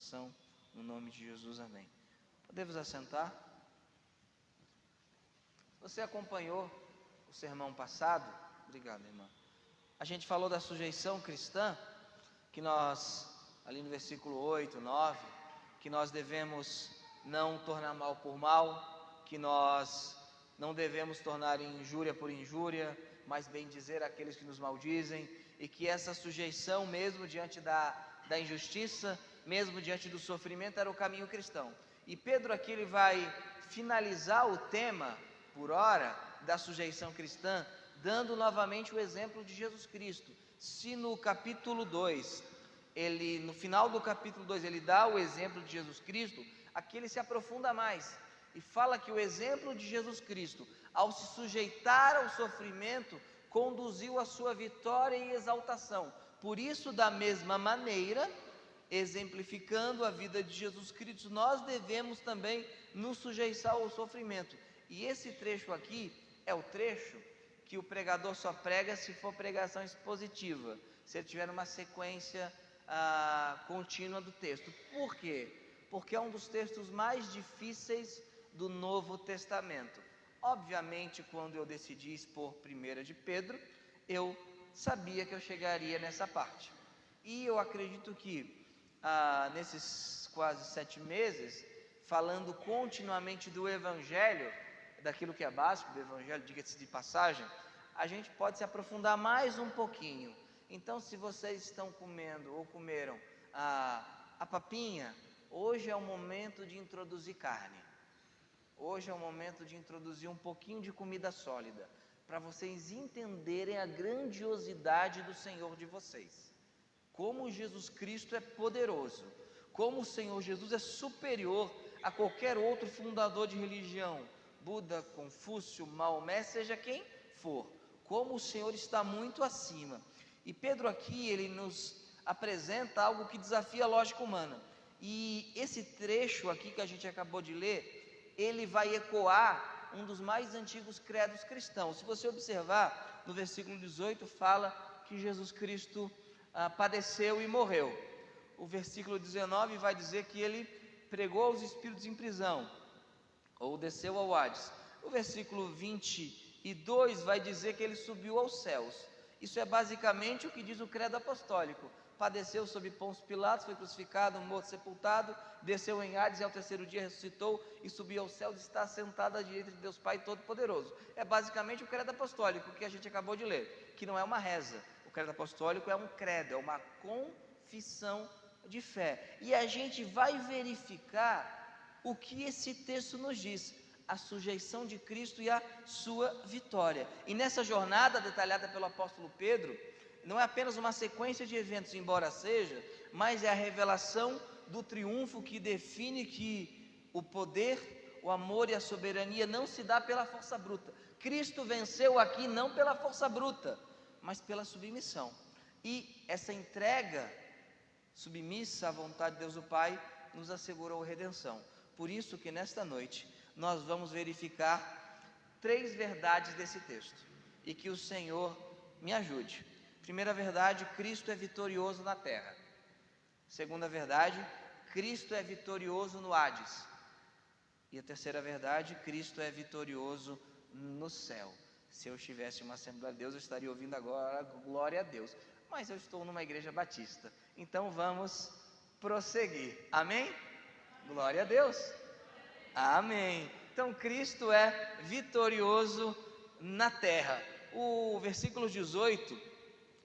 coração, no nome de Jesus, amém. Podemos assentar? Você acompanhou o sermão passado? Obrigado, irmã. A gente falou da sujeição cristã, que nós, ali no versículo 8, 9, que nós devemos não tornar mal por mal, que nós não devemos tornar injúria por injúria, mas bem dizer àqueles que nos maldizem, e que essa sujeição, mesmo diante da injustiça, mesmo diante do sofrimento, era o caminho cristão. E Pedro aqui ele vai finalizar o tema, por hora, da sujeição cristã, dando novamente o exemplo de Jesus Cristo. Se no capítulo 2, no final do capítulo 2, ele dá o exemplo de Jesus Cristo, aqui ele se aprofunda mais, e fala que o exemplo de Jesus Cristo, ao se sujeitar ao sofrimento, conduziu a sua vitória e exaltação. Por isso, da mesma maneira, exemplificando a vida de Jesus Cristo, nós devemos também nos sujeitar ao sofrimento. E esse trecho aqui é o trecho que o pregador só prega se for pregação expositiva, se ele tiver uma sequência contínua do texto. Por quê? Porque é um dos textos mais difíceis do Novo Testamento. Obviamente, quando eu decidi expor 1 de Pedro, eu sabia que eu chegaria nessa parte. E eu acredito que nesses quase 7 meses, falando continuamente do Evangelho, daquilo que é básico do Evangelho, diga-se de passagem, a gente pode se aprofundar mais um pouquinho. Então, se vocês estão comendo ou comeram a papinha, hoje é o momento de introduzir carne. Hoje é o momento de introduzir um pouquinho de comida sólida, para vocês entenderem a grandiosidade do Senhor de vocês. Como Jesus Cristo é poderoso, como o Senhor Jesus é superior a qualquer outro fundador de religião, Buda, Confúcio, Maomé, seja quem for, como o Senhor está muito acima. E Pedro aqui, ele nos apresenta algo que desafia a lógica humana, e esse trecho aqui que a gente acabou de ler, ele vai ecoar um dos mais antigos credos cristãos. Se você observar, no versículo 18 fala que Jesus Cristo padeceu e morreu. O versículo 19 vai dizer que ele pregou aos espíritos em prisão, ou desceu ao Hades. O versículo 22 vai dizer que ele subiu aos céus. Isso é basicamente o que diz o credo apostólico. Padeceu sob Pôncio Pilatos, foi crucificado, morto, sepultado, desceu em Hades e ao terceiro dia ressuscitou e subiu aos céus e está sentado à direita de Deus Pai Todo-Poderoso. É basicamente o credo apostólico que a gente acabou de ler, que não é uma reza. O credo apostólico é um credo, é uma confissão de fé. E a gente vai verificar o que esse texto nos diz, a sujeição de Cristo e a sua vitória. E nessa jornada detalhada pelo apóstolo Pedro, não é apenas uma sequência de eventos, embora seja, mas é a revelação do triunfo que define que o poder, o amor e a soberania não se dá pela força bruta. Cristo venceu aqui não pela força bruta, mas pela submissão. E essa entrega submissa à vontade de Deus o Pai nos assegurou redenção. Por isso que nesta noite nós vamos verificar 3 verdades desse texto, e que o Senhor me ajude. Primeira verdade, Cristo é vitorioso na terra. Segunda verdade, Cristo é vitorioso no Hades. E a terceira verdade, Cristo é vitorioso no céu. Se eu estivesse em uma Assembleia de Deus, eu estaria ouvindo agora glória a Deus, mas eu estou numa igreja batista, então vamos prosseguir, amém? Glória a Deus, amém. Então Cristo é vitorioso na terra. O versículos 18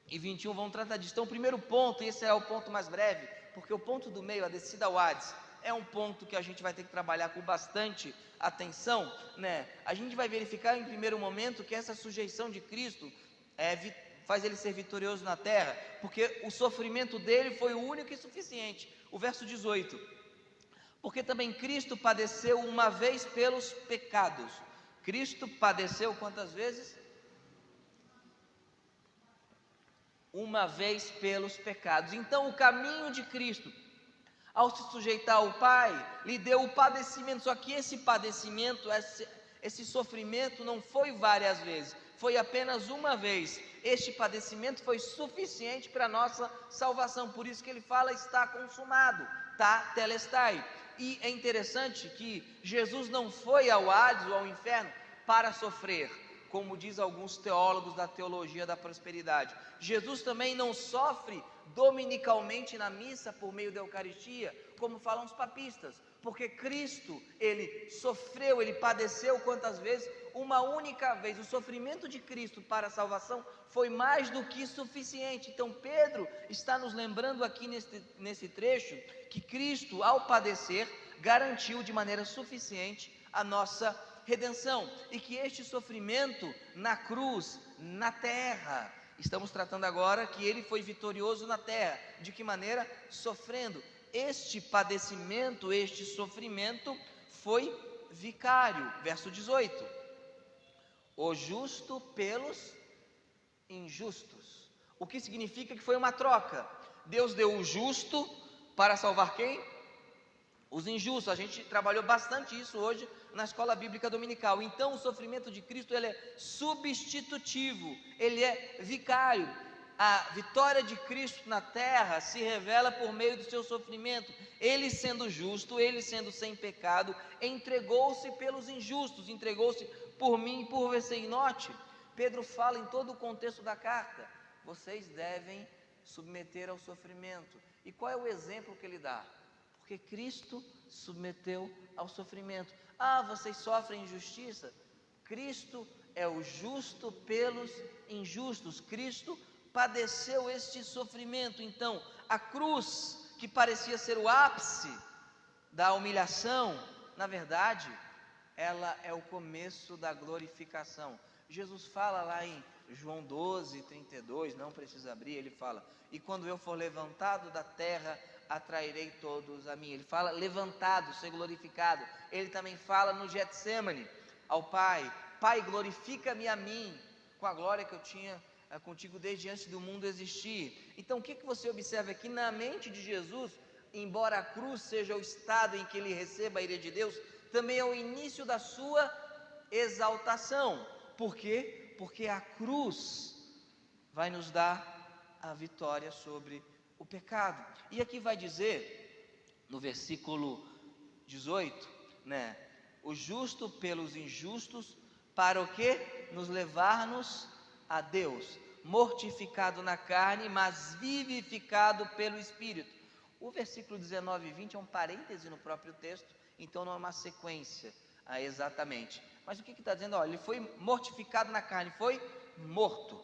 e 21 vão tratar disso. Então o primeiro ponto, e esse é o ponto mais breve, porque o ponto do meio, a descida ao Hades, é um ponto que a gente vai ter que trabalhar com bastante atenção, né? A gente vai verificar em primeiro momento que essa sujeição de Cristo faz ele ser vitorioso na terra, porque o sofrimento dele foi o único e suficiente. O verso 18, porque também Cristo padeceu uma vez pelos pecados. Cristo padeceu quantas vezes? Uma vez pelos pecados. Então o caminho de Cristo, ao se sujeitar ao Pai, lhe deu o padecimento. Só que esse padecimento, esse sofrimento não foi várias vezes, foi apenas uma vez. Este padecimento foi suficiente para a nossa salvação. Por isso que ele fala, está consumado. telestai. E é interessante que Jesus não foi ao Hades ou ao inferno para sofrer, como diz alguns teólogos da teologia da prosperidade. Jesus também não sofre dominicalmente na missa por meio da Eucaristia, como falam os papistas, porque Cristo, ele sofreu, ele padeceu quantas vezes? Uma única vez. O sofrimento de Cristo para a salvação foi mais do que suficiente. Então Pedro está nos lembrando aqui nesse trecho que Cristo, ao padecer, garantiu de maneira suficiente a nossa redenção, e que este sofrimento na cruz, na terra, estamos tratando agora que ele foi vitorioso na terra. De que maneira? Sofrendo. Este padecimento, este sofrimento foi vicário. Verso 18: o justo pelos injustos. O que significa que foi uma troca. Deus deu o justo para salvar quem? Os injustos. A gente trabalhou bastante isso hoje na escola bíblica dominical. Então o sofrimento de Cristo, ele é substitutivo, ele é vicário. A vitória de Cristo na terra se revela por meio do seu sofrimento. Ele sendo justo, ele sendo sem pecado, entregou-se pelos injustos, entregou-se por mim e por você. E note, Pedro fala em todo o contexto da carta: vocês devem submeter ao sofrimento. E qual é o exemplo que ele dá? Porque Cristo submeteu ao sofrimento. Vocês sofrem injustiça? Cristo é o justo pelos injustos. Cristo padeceu este sofrimento. Então, a cruz, que parecia ser o ápice da humilhação, na verdade, ela é o começo da glorificação. Jesus fala lá em João 12, 32, não precisa abrir, ele fala: e quando eu for levantado da terra, atrairei todos a mim. Ele fala levantado, ser glorificado. Ele também fala no Getsêmani ao Pai: Pai, glorifica-me a mim com a glória que eu tinha contigo desde antes do mundo existir. Então o que você observa aqui na mente de Jesus? Embora a cruz seja o estado em que ele receba a ira de Deus, também é o início da sua exaltação. Por quê? Porque a cruz vai nos dar a vitória sobre o pecado. E aqui vai dizer, no versículo 18, o justo pelos injustos, para o quê? Nos levar-nos a Deus, mortificado na carne, mas vivificado pelo Espírito. O versículo 19 e 20 é um parêntese no próprio texto, então não é uma sequência exatamente. Mas o que está dizendo? Ele foi mortificado na carne, foi morto.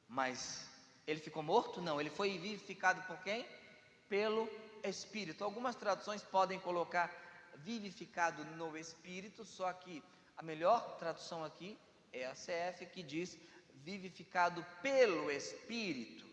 Mas ele ficou morto? Não, ele foi vivificado por quem? Pelo Espírito. Algumas traduções podem colocar vivificado no Espírito, só que a melhor tradução aqui é a CF, que diz vivificado pelo Espírito.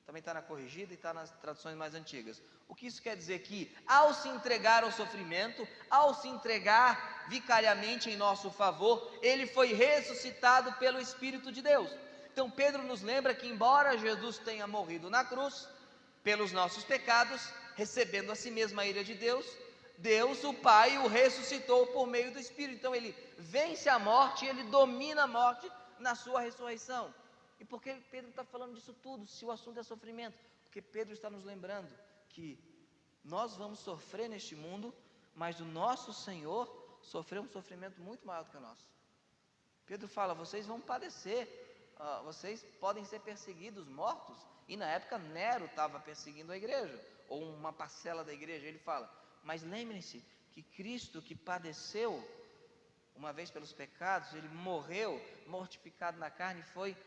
Também está na corrigida e está nas traduções mais antigas. O que isso quer dizer? Que ao se entregar ao sofrimento, ao se entregar vicariamente em nosso favor, ele foi ressuscitado pelo Espírito de Deus. Então Pedro nos lembra que embora Jesus tenha morrido na cruz pelos nossos pecados, recebendo a si mesmo a ira de Deus, Deus, o Pai, o ressuscitou por meio do Espírito. Então ele vence a morte, ele domina a morte na sua ressurreição. E por que Pedro está falando disso tudo, se o assunto é sofrimento? Porque Pedro está nos lembrando que nós vamos sofrer neste mundo, mas o nosso Senhor sofreu um sofrimento muito maior do que o nosso. Pedro fala: vocês vão padecer, vocês podem ser perseguidos, mortos. E na época Nero estava perseguindo a igreja, ou uma parcela da igreja. Ele fala: mas lembrem-se que Cristo, que padeceu uma vez pelos pecados, ele morreu mortificado na carne, foi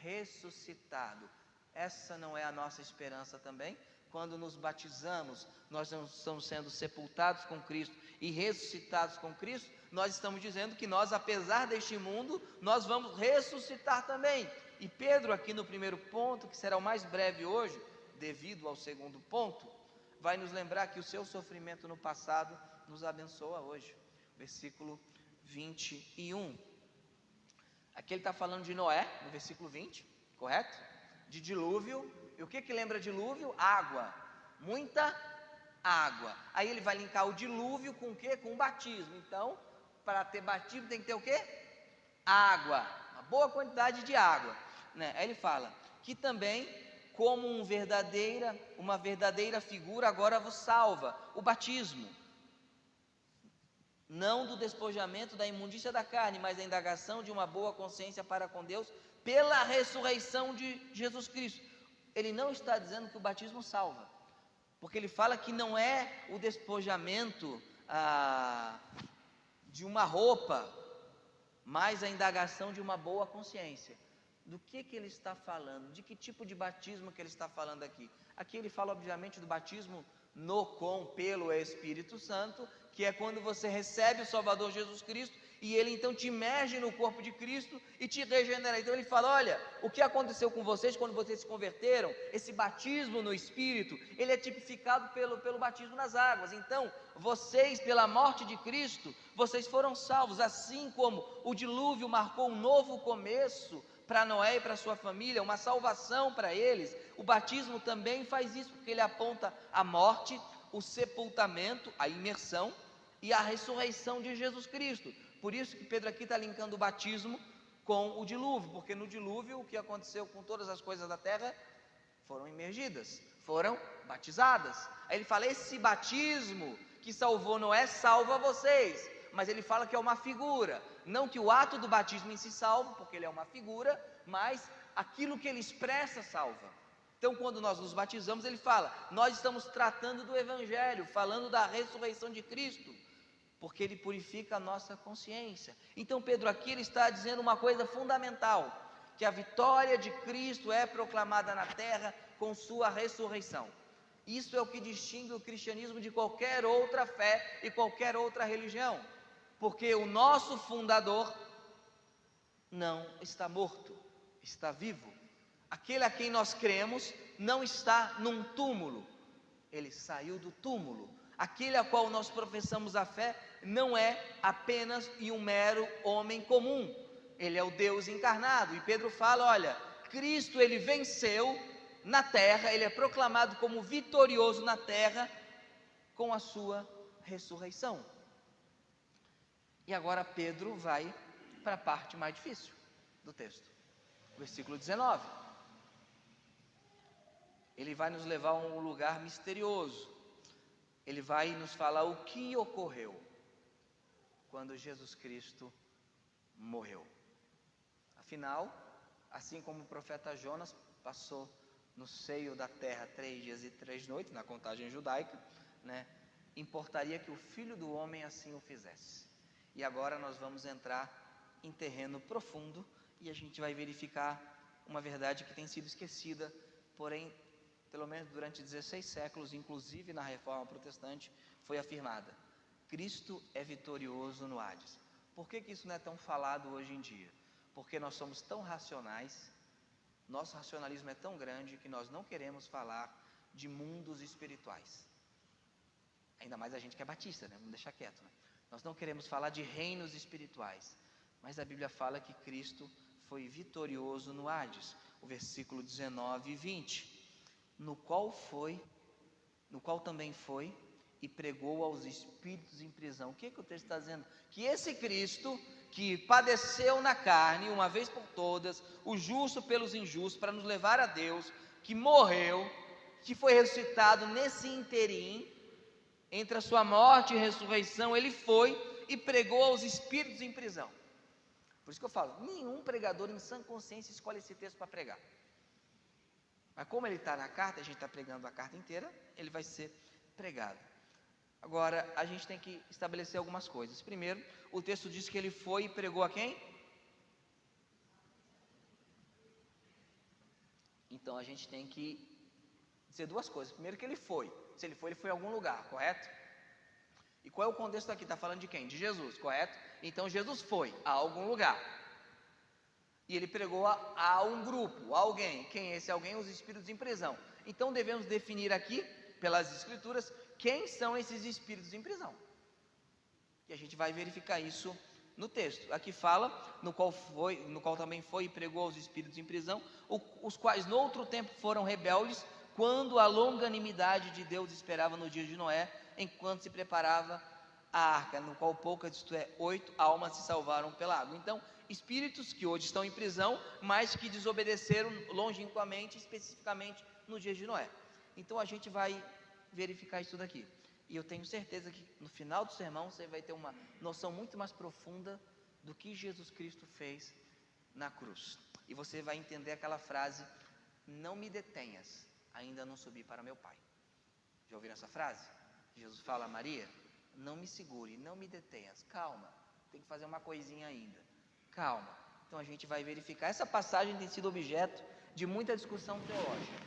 ressuscitado. Essa não é a nossa esperança também? Quando nos batizamos, nós estamos sendo sepultados com Cristo e ressuscitados com Cristo. Nós estamos dizendo que nós, apesar deste mundo, nós vamos ressuscitar também. E Pedro, aqui no primeiro ponto, que será o mais breve hoje, devido ao segundo ponto, vai nos lembrar que o seu sofrimento no passado nos abençoa hoje. Versículo 21. Aqui ele está falando de Noé, no versículo 20, correto? De dilúvio. E o que lembra dilúvio? Água, muita água. Aí ele vai linkar o dilúvio com o quê? Com o batismo. Então, para ter batismo tem que ter o quê? Água, uma boa quantidade de água, Aí ele fala que também como uma verdadeira figura agora vos salva, o batismo. Não do despojamento da imundícia da carne, mas da indagação de uma boa consciência para com Deus, pela ressurreição de Jesus Cristo. Ele não está dizendo que o batismo salva, porque ele fala que não é o despojamento de uma roupa, mas a indagação de uma boa consciência. Do que ele está falando? De que tipo de batismo que ele está falando aqui? Aqui ele fala obviamente do batismo pelo Espírito Santo, que é quando você recebe o Salvador Jesus Cristo, e ele então te imerge no corpo de Cristo e te regenera. Então ele fala, olha, o que aconteceu com vocês quando vocês se converteram, esse batismo no Espírito, ele é tipificado pelo batismo nas águas. Então, vocês, pela morte de Cristo, vocês foram salvos, assim como o dilúvio marcou um novo começo para Noé e para sua família, uma salvação para eles. O batismo também faz isso, porque ele aponta a morte, o sepultamento, a imersão e a ressurreição de Jesus Cristo. Por isso que Pedro aqui está linkando o batismo com o dilúvio, porque no dilúvio o que aconteceu com todas as coisas da terra foram imergidas, foram batizadas. Aí ele fala, esse batismo que salvou Noé salva vocês, mas ele fala que é uma figura, não que o ato do batismo em si salva, porque ele é uma figura, mas aquilo que ele expressa salva. Então quando nós nos batizamos, ele fala, nós estamos tratando do Evangelho, falando da ressurreição de Cristo, porque ele purifica a nossa consciência. Então Pedro aqui ele está dizendo uma coisa fundamental, que a vitória de Cristo é proclamada na terra com sua ressurreição. Isso é o que distingue o cristianismo de qualquer outra fé e qualquer outra religião, porque o nosso fundador não está morto, está vivo. Aquele a quem nós cremos não está num túmulo, ele saiu do túmulo. Aquele a qual nós professamos a fé não é apenas um mero homem comum, ele é o Deus encarnado. E Pedro fala, olha, Cristo ele venceu na terra, ele é proclamado como vitorioso na terra com a sua ressurreição. E agora Pedro vai para a parte mais difícil do texto, versículo 19. Ele vai nos levar a um lugar misterioso. Ele vai nos falar o que ocorreu quando Jesus Cristo morreu. Afinal, assim como o profeta Jonas passou no seio da terra 3 dias e 3 noites, na contagem judaica, importaria que o Filho do Homem assim o fizesse. E agora nós vamos entrar em terreno profundo e a gente vai verificar uma verdade que tem sido esquecida, porém, pelo menos durante 16 séculos, inclusive na Reforma Protestante, foi afirmada. Cristo é vitorioso no Hades. Por que isso não é tão falado hoje em dia? Porque nós somos tão racionais, nosso racionalismo é tão grande que nós não queremos falar de mundos espirituais. Ainda mais a gente que é batista, vamos deixar quieto, Nós não queremos falar de reinos espirituais, mas a Bíblia fala que Cristo foi vitorioso no Hades, o versículo 19 e 20, no qual também foi e pregou aos espíritos em prisão. O que o texto está dizendo? Que esse Cristo, que padeceu na carne, uma vez por todas, o justo pelos injustos, para nos levar a Deus, que morreu, que foi ressuscitado nesse interim, entre a sua morte e ressurreição, ele foi e pregou aos espíritos em prisão. Por isso que eu falo, nenhum pregador em sã consciência escolhe esse texto para pregar. Mas como ele está na carta, a gente está pregando a carta inteira, ele vai ser pregado. Agora, a gente tem que estabelecer algumas coisas. Primeiro, o texto diz que ele foi e pregou a quem? Então, a gente tem que dizer duas coisas. Primeiro, que ele foi. Se ele foi a algum lugar, correto? E qual é o contexto aqui? Está falando de quem? De Jesus, correto? Então, Jesus foi a algum lugar. E ele pregou a um grupo, a alguém. Quem é esse alguém? Os espíritos em prisão. Então devemos definir aqui, pelas escrituras, quem são esses espíritos em prisão. E a gente vai verificar isso no texto. Aqui fala, no qual também foi e pregou aos espíritos em prisão, os quais no outro tempo foram rebeldes, quando a longanimidade de Deus esperava no dia de Noé, enquanto se preparava a arca, no qual poucas, isto é, 8 almas se salvaram pela água. Então, espíritos que hoje estão em prisão, mas que desobedeceram longínquamente, especificamente nos dias de Noé. Então a gente vai verificar isso daqui. E eu tenho certeza que no final do sermão você vai ter uma noção muito mais profunda do que Jesus Cristo fez na cruz. E você vai entender aquela frase: não me detenhas, ainda não subi para meu Pai. Já ouviram essa frase? Jesus fala a Maria: não me segure, não me detenhas, calma, tem que fazer uma coisinha ainda, calma. Então a gente vai verificar. Essa passagem tem sido objeto de muita discussão teológica,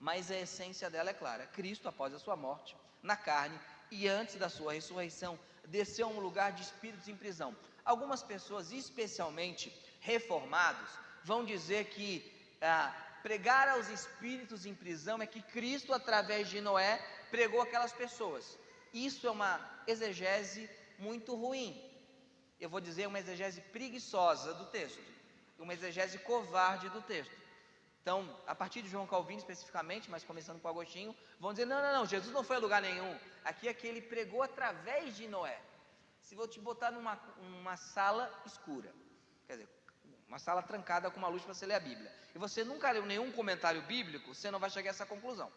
mas a essência dela é clara. Cristo, após a sua morte na carne e antes da sua ressurreição, desceu a um lugar de espíritos em prisão. Algumas pessoas, especialmente reformados, vão dizer que pregar aos espíritos em prisão é que Cristo, através de Noé, pregou aquelas pessoas. Isso é uma exegese muito ruim. Eu vou dizer uma exegese preguiçosa do texto, uma exegese covarde do texto. Então, a partir de João Calvino especificamente, mas começando com Agostinho, vão dizer: não, Jesus não foi a lugar nenhum. Aqui é que ele pregou através de Noé. Se vou te botar numa sala escura, quer dizer, uma sala trancada com uma luz para você ler a Bíblia, e você nunca leu nenhum comentário bíblico, você não vai chegar a essa conclusão,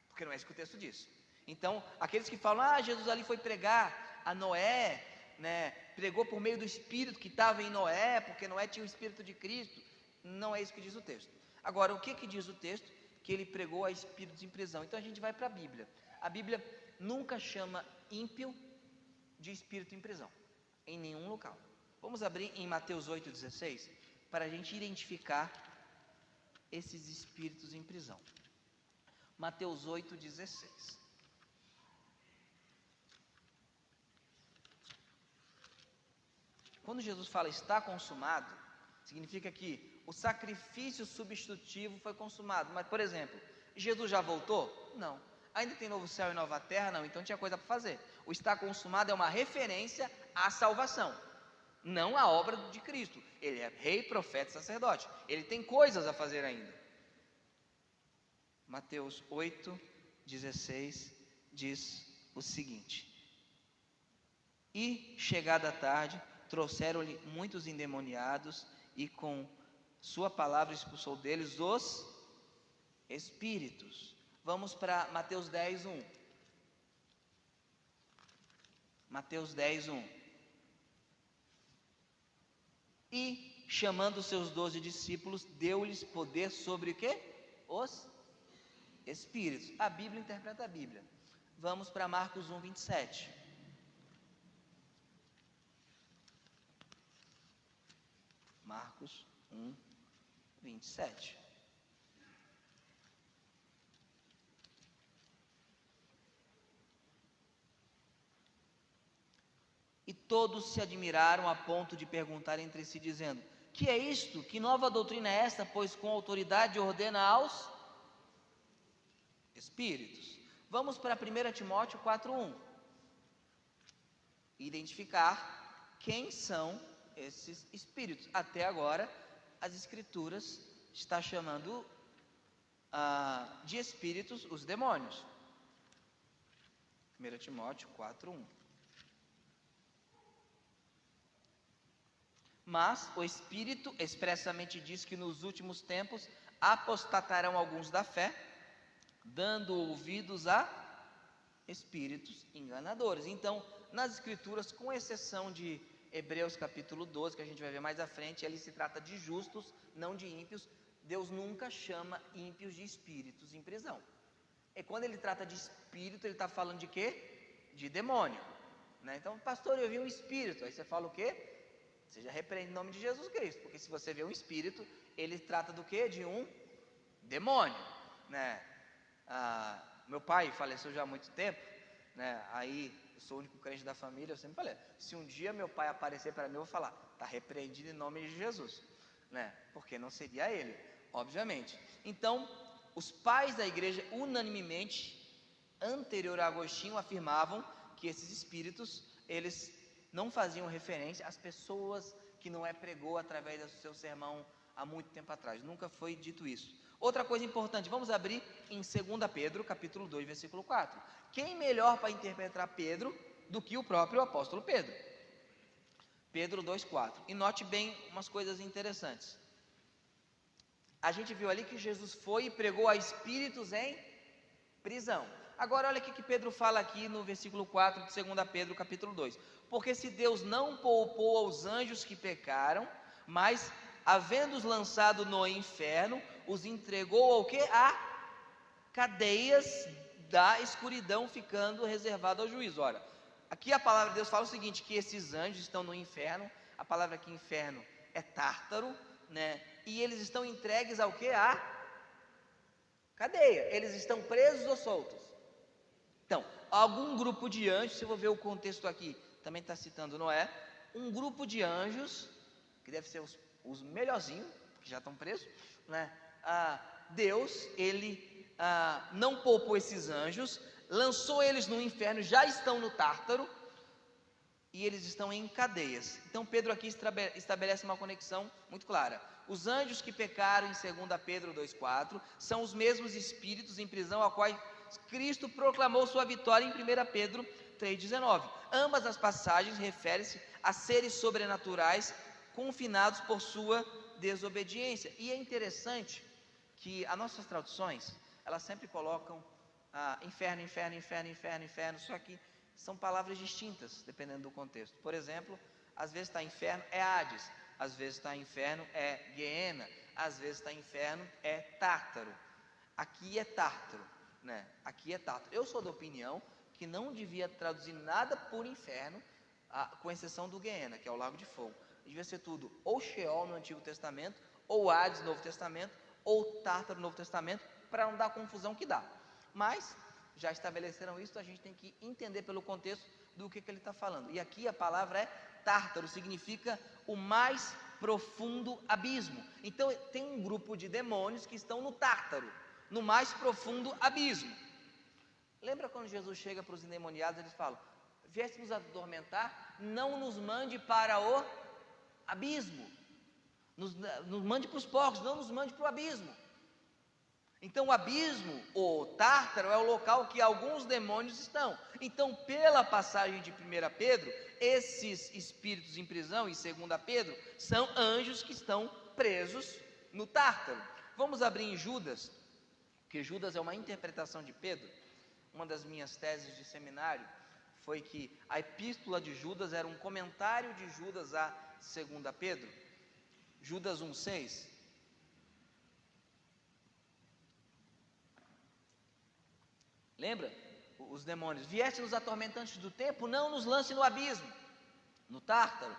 porque não é isso que o texto diz. Então, aqueles que falam: Jesus ali foi pregar a Noé, né, pregou por meio do Espírito que estava em Noé, porque Noé tinha o Espírito de Cristo, não é isso que diz o texto. Agora, o que diz o texto? Que ele pregou a espíritos em prisão. Então a gente vai para a Bíblia. A Bíblia nunca chama ímpio de espírito em prisão, em nenhum local. Vamos abrir em Mateus 8,16, para a gente identificar esses espíritos em prisão. Mateus 8,16. Quando Jesus fala está consumado, significa que o sacrifício substitutivo foi consumado. Mas, por exemplo, Jesus já voltou? Não. Ainda tem novo céu e nova terra? Não. Então tinha coisa para fazer. O está consumado é uma referência à salvação, não à obra de Cristo. Ele é rei, profeta e sacerdote. Ele tem coisas a fazer ainda. Mateus 8,16 diz o seguinte: e chegada a tarde, trouxeram-lhe muitos endemoniados, e com sua palavra expulsou deles os espíritos. Vamos para Mateus 10:1. Mateus 10:1. E chamando os seus 12 discípulos, deu-lhes poder sobre o quê? Os espíritos. A Bíblia interpreta a Bíblia. Vamos para Marcos 1:27. Marcos 1:27. E todos se admiraram a ponto de perguntar entre si, dizendo: que é isto? Que nova doutrina é esta? Pois com autoridade ordena aos espíritos. Vamos para 1 Timóteo 4:1. Identificar quem são esses espíritos. Até agora, as Escrituras estão chamando de espíritos os demônios. 1 Timóteo 4:1. Mas o Espírito expressamente diz que nos últimos tempos apostatarão alguns da fé, dando ouvidos a espíritos enganadores. Então, nas Escrituras, com exceção de Hebreus capítulo 12, que a gente vai ver mais à frente, ali se trata de justos, não de ímpios. Deus nunca chama ímpios de espíritos em prisão. E quando ele trata de espírito, ele está falando de quê? De demônio, né? Então, pastor, eu vi um espírito. Aí você fala o quê? Você já repreende em nome de Jesus Cristo, porque se você vê um espírito, ele trata do quê? De um demônio, né? Meu pai faleceu já há muito tempo, né? Aí eu sou o único crente da família. Eu sempre falei: se um dia meu pai aparecer para mim, eu vou falar: está repreendido em nome de Jesus, né? Porque não seria ele, obviamente. Então, os pais da igreja, unanimemente, anterior a Agostinho, afirmavam que esses espíritos, eles não faziam referência às pessoas que Noé pregou através do seu sermão há muito tempo atrás. Nunca foi dito isso. Outra coisa importante, vamos abrir em 2 Pedro, capítulo 2, versículo 4. Quem melhor para interpretar Pedro do que o próprio apóstolo Pedro? Pedro 2,4. E note bem umas coisas interessantes. A gente viu ali que Jesus foi e pregou a espíritos em prisão. Agora olha o que Pedro fala aqui no versículo 4 de 2 Pedro capítulo 2. Porque se Deus não poupou aos anjos que pecaram, mas havendo-os lançado no inferno, os entregou ao quê? A cadeias da escuridão, ficando reservado ao juízo. Ora, aqui a palavra de Deus fala o seguinte, que esses anjos estão no inferno. A palavra aqui inferno é Tártaro, né? E eles estão entregues ao quê? A cadeia. Eles estão presos ou soltos? Então, algum grupo de anjos, se eu vou ver o contexto aqui, também está citando Noé, um grupo de anjos, que deve ser os melhorzinhos, que já estão presos, né? Deus, ele não poupou esses anjos, lançou eles no inferno, já estão no Tártaro, e eles estão em cadeias. Então Pedro aqui estabelece uma conexão muito clara. Os anjos que pecaram em 2 Pedro 2,4 são os mesmos espíritos em prisão a quais Cristo proclamou sua vitória em 1 Pedro 3,19. Ambas as passagens referem-se a seres sobrenaturais confinados por sua desobediência. E é interessante que as nossas traduções, elas sempre colocam inferno, inferno, inferno, inferno, inferno, só que são palavras distintas, dependendo do contexto. Por exemplo, às vezes está inferno, é Hades, às vezes está inferno, é Guiena, às vezes está inferno, é Tártaro. Aqui é Tártaro, né? Aqui é Tártaro. Eu sou da opinião que não devia traduzir nada por inferno, com exceção do Guiena, que é o lago de fogo. Devia ser tudo ou Sheol no Antigo Testamento, ou Hades no Novo Testamento, ou Tártaro no Novo Testamento, para não dar a confusão que dá. Mas já estabeleceram isso, a gente tem que entender pelo contexto do que ele está falando. E aqui a palavra é Tártaro, significa o mais profundo abismo. Então tem um grupo de demônios que estão no Tártaro, no mais profundo abismo. Lembra quando Jesus chega para os endemoniados, eles falam: vieste nos atormentar, não nos mande para o abismo, nos mande para os porcos, não nos mande para o abismo. Então o abismo, o Tártaro, é o local que alguns demônios estão. Então, pela passagem de 1 Pedro, esses espíritos em prisão, em 2 Pedro, são anjos que estão presos no Tártaro. Vamos abrir em Judas, porque Judas é uma interpretação de Pedro. Uma das minhas teses de seminário foi que a epístola de Judas era um comentário de Judas a 2 Pedro. Judas 1,6. Lembra? Os demônios: vieste nos atormentantes do tempo, não nos lance no abismo, no Tártaro.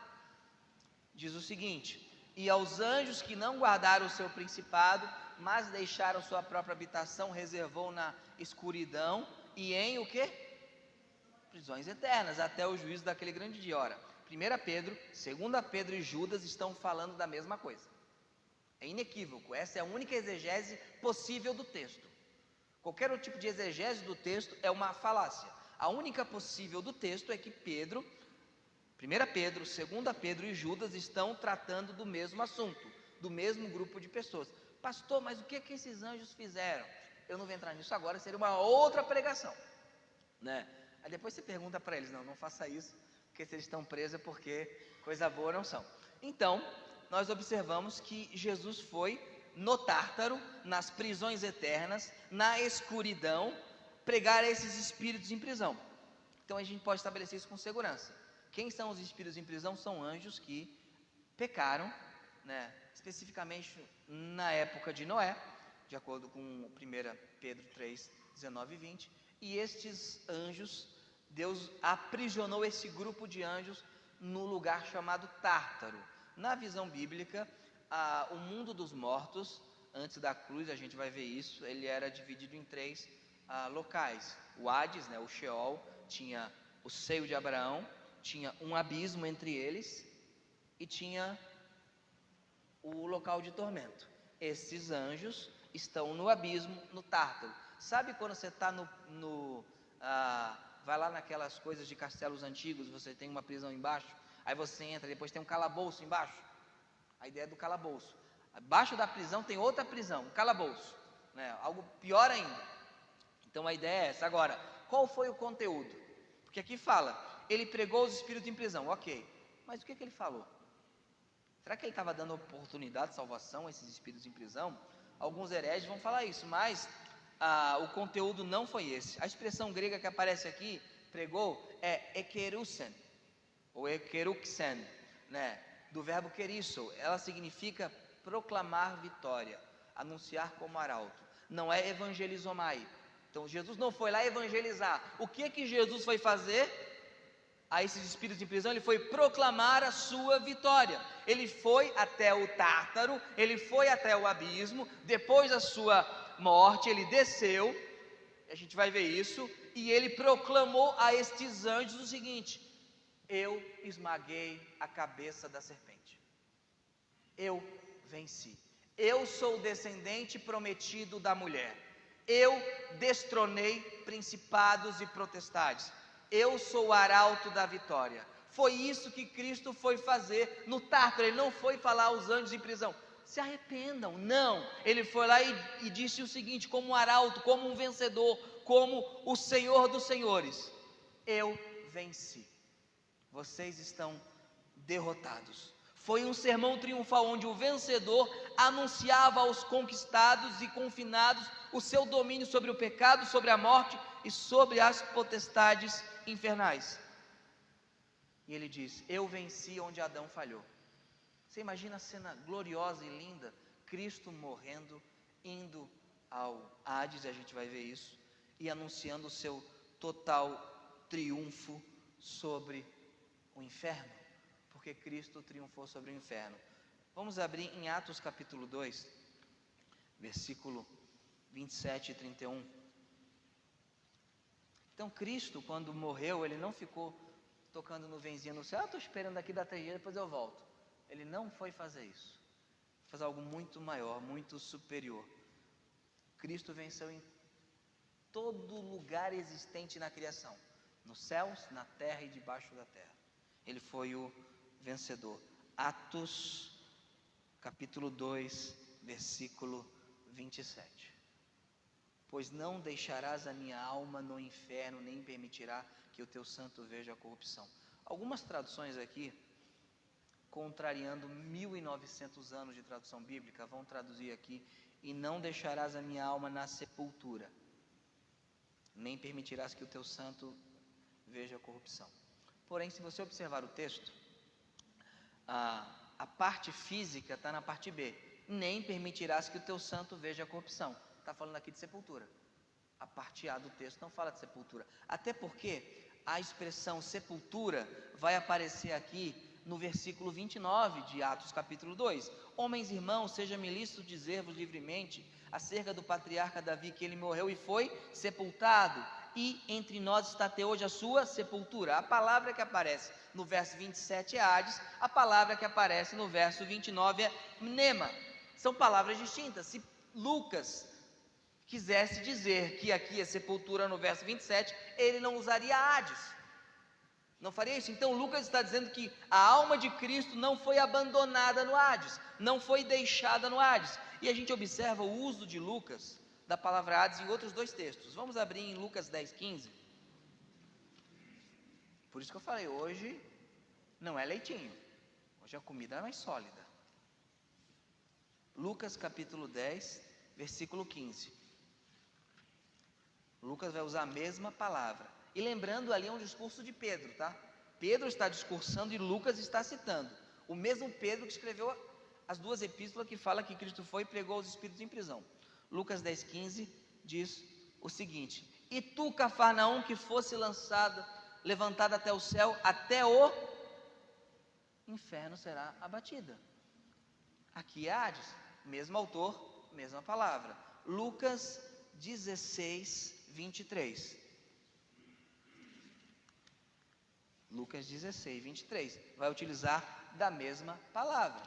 Diz o seguinte: e aos anjos que não guardaram o seu principado, mas deixaram sua própria habitação, reservou na escuridão e em o quê? Prisões eternas, até o juízo daquele grande dia. Ora, 1 Pedro, 2 Pedro e Judas estão falando da mesma coisa. É inequívoco, essa é a única exegese possível do texto. Qualquer outro tipo de exegese do texto é uma falácia. A única possível do texto é que Pedro, 1 Pedro, 2 Pedro e Judas estão tratando do mesmo assunto, do mesmo grupo de pessoas. Pastor, mas o que esses anjos fizeram? Eu não vou entrar nisso agora, seria uma outra pregação, né? Aí depois você pergunta para eles: não faça isso, porque se eles estão presos é porque coisa boa não são. Então, nós observamos que Jesus foi no Tártaro, nas prisões eternas, na escuridão, pregar a esses espíritos em prisão. Então a gente pode estabelecer isso com segurança. Quem são os espíritos em prisão? São anjos que pecaram, né? Especificamente na época de Noé, de acordo com 1 Pedro 3, 19 e 20. E estes anjos, Deus aprisionou esse grupo de anjos no lugar chamado Tártaro. Na visão bíblica, o mundo dos mortos, antes da cruz, a gente vai ver isso, ele era dividido em 3 locais. O Hades, né, o Sheol, tinha o seio de Abraão, tinha um abismo entre eles e tinha o local de tormento. Esses anjos estão no abismo, no Tártaro. Sabe quando você está vai lá naquelas coisas de castelos antigos, você tem uma prisão embaixo, aí você entra, depois tem um calabouço embaixo? A ideia do calabouço. Abaixo da prisão tem outra prisão, um calabouço, né? Algo pior ainda. Então a ideia é essa. Agora, qual foi o conteúdo? Porque aqui fala: ele pregou os espíritos em prisão, ok. Mas o que ele falou? Será que ele estava dando oportunidade de salvação a esses espíritos em prisão? Alguns hereges vão falar isso, mas o conteúdo não foi esse. A expressão grega que aparece aqui, pregou, é ekerusen, ou ekeruxen, né? Do verbo kerisso. Ela significa proclamar vitória, anunciar como arauto. Não é evangelizomai. Então Jesus não foi lá evangelizar. O que Jesus foi fazer a esses espíritos em prisão? Ele foi proclamar a sua vitória. Ele foi até o Tártaro, ele foi até o abismo. Depois da sua morte, ele desceu, a gente vai ver isso, e ele proclamou a estes anjos o seguinte: eu esmaguei a cabeça da serpente, eu venci, eu sou o descendente prometido da mulher, eu destronei principados e potestades, eu sou o arauto da vitória. Foi isso que Cristo foi fazer no Tártaro. Ele não foi falar aos anjos em prisão: se arrependam, não. Ele foi lá e disse o seguinte, como um arauto, como um vencedor, como o Senhor dos senhores: eu venci, vocês estão derrotados. Foi um sermão triunfal, onde o vencedor anunciava aos conquistados e confinados o seu domínio sobre o pecado, sobre a morte e sobre as potestades infernais. E ele diz: eu venci onde Adão falhou. Você imagina a cena gloriosa e linda, Cristo morrendo, indo ao Hades, e a gente vai ver isso, e anunciando o seu total triunfo sobre o inferno, porque Cristo triunfou sobre o inferno. Vamos abrir em Atos capítulo 2, versículo 27 e 31. Então Cristo, quando morreu, ele não ficou tocando nuvenzinha no céu: estou esperando aqui da 3 dias, depois eu volto. Ele não foi fazer isso, faz algo muito maior, muito superior. Cristo venceu em todo lugar existente na criação, nos céus, na terra e debaixo da terra. Ele foi o vencedor. Atos capítulo 2, versículo 27. Pois não deixarás a minha alma no inferno, nem permitirá que o teu santo veja a corrupção. Algumas traduções aqui, contrariando 1900 anos de tradução bíblica, vão traduzir aqui: e não deixarás a minha alma na sepultura, nem permitirás que o teu santo veja a corrupção. Porém, se você observar o texto, a parte física está na parte B: nem permitirás que o teu santo veja a corrupção. Está falando aqui de sepultura. A parte A do texto não fala de sepultura, até porque a expressão sepultura vai aparecer aqui no versículo 29 de Atos capítulo 2. Homens irmãos, seja-me lícito dizer-vos livremente acerca do patriarca Davi, que ele morreu e foi sepultado, e entre nós está até hoje a sua sepultura. A palavra que aparece no verso 27 é Hades, a palavra que aparece no verso 29 é Mnema. São palavras distintas. Se Lucas quisesse dizer que aqui é sepultura no verso 27, ele não usaria Hades, não faria isso. Então Lucas está dizendo que a alma de Cristo não foi abandonada no Hades, não foi deixada no Hades. E a gente observa o uso de Lucas da palavra Hades em outros dois textos. Vamos abrir em Lucas 10:15. Por isso que eu falei, hoje não é leitinho, hoje a comida é mais sólida. Lucas capítulo 10, versículo 15. Lucas vai usar a mesma palavra, e lembrando, ali é um discurso de Pedro, tá? Pedro está discursando e Lucas está citando o mesmo Pedro que escreveu as duas epístolas, que fala que Cristo foi e pregou aos espíritos em prisão. Lucas 10:15 diz o seguinte: e tu, Cafarnaum, que fosse levantada até o céu, até o inferno será abatida. Aqui é Hades, mesmo autor, mesma palavra. Lucas 16:23. Lucas 16:23 vai utilizar da mesma palavra.